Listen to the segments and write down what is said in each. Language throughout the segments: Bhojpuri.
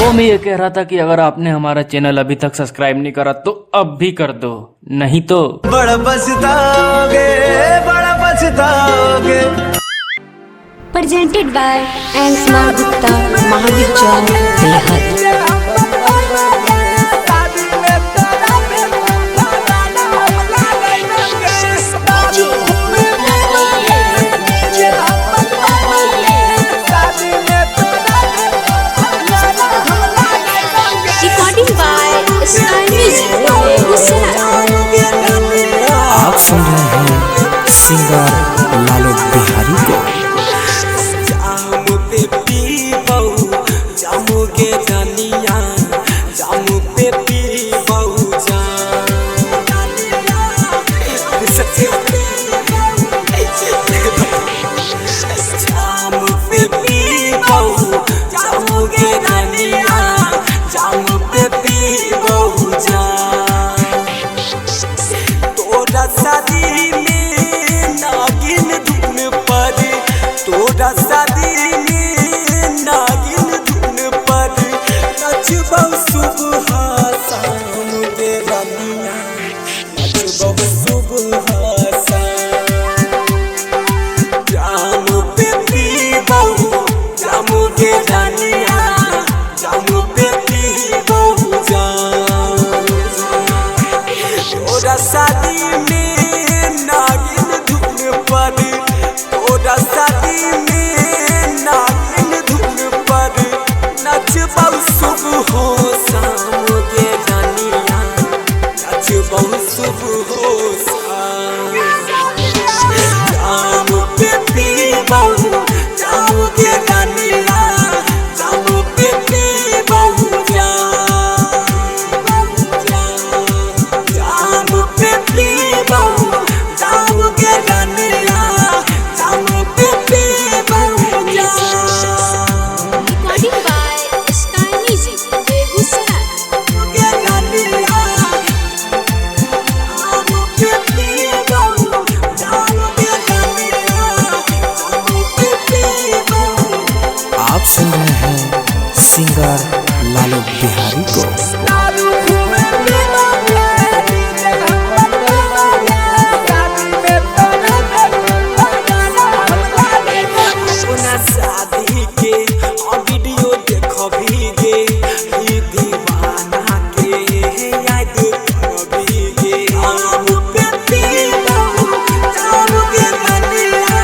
वो मैं ये कह रहा था कि अगर आपने हमारा चैनल अभी तक सब्सक्राइब नहीं करा तो अब भी कर दो, नहीं तो बड़ा पछताओगे, बड़ा पछताओगे। Presented by Ansmar Gupta, Mahavir Chowk, Belhad. आप सुन रहे हैं सिंगर लालू बिहारी को। जामू पे पी बहु जामू के जानिया, जामू पे पी बहु जामू पे पी बहु जामू के जानिया, जामू पे पी बहु तोरा शादी में नागिन धुन पर, तोरा शादी में नागिन धुन पर नचबौ सुबह शाम के रानिया, नचबौ सुबह शाम। जामू पे पीबौ जामू के रानिया, जामू पे पीबौ जाम। तोरा शादी में नागिन धुन पर, तोरा शादी में नागिन धुन पर नचबौ सुबह शाम के रानिया, नचबौ सुबह शाम। जामू पे पीबौ जामू के रानिया, जामू पे पीबौ जामू पे पीबौ जामू के रानिया, जामू पे पीबौ Recording by Sky Music, Begusai. के रानिया, जामू पे पीबौ जामू के रानिया, जामू पे पीबौ। आप सुन रहे हैं सिंगर लालू बिहारी को। अपना शादी के वीडियो देखो भीगे, ई दीवाना के याद करो भीगे। जामू पे पीबौ जामू के रानिया,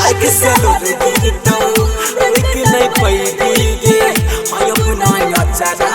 आँख से लोग गिरतौ लेकिन नहीं पैदीगे। मैं अपना नचरा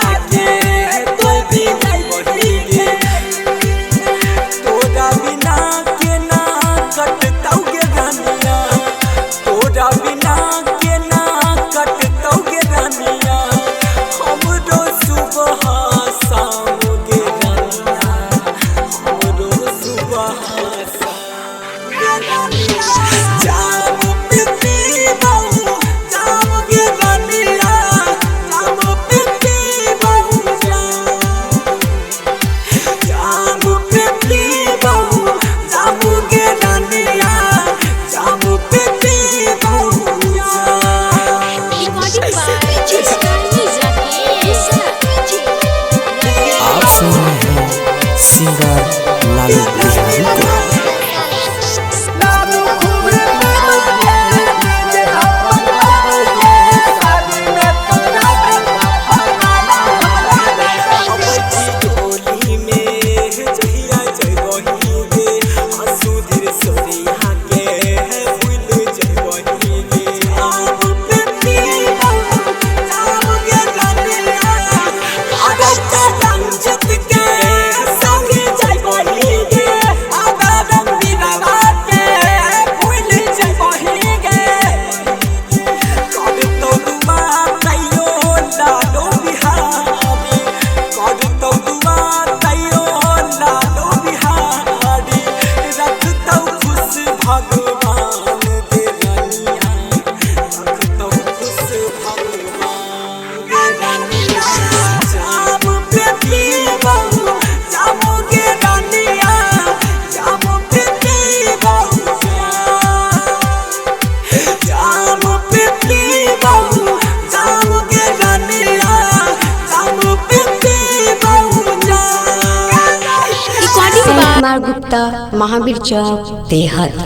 कुमार गुप्ता, महावीर चौक, देहत।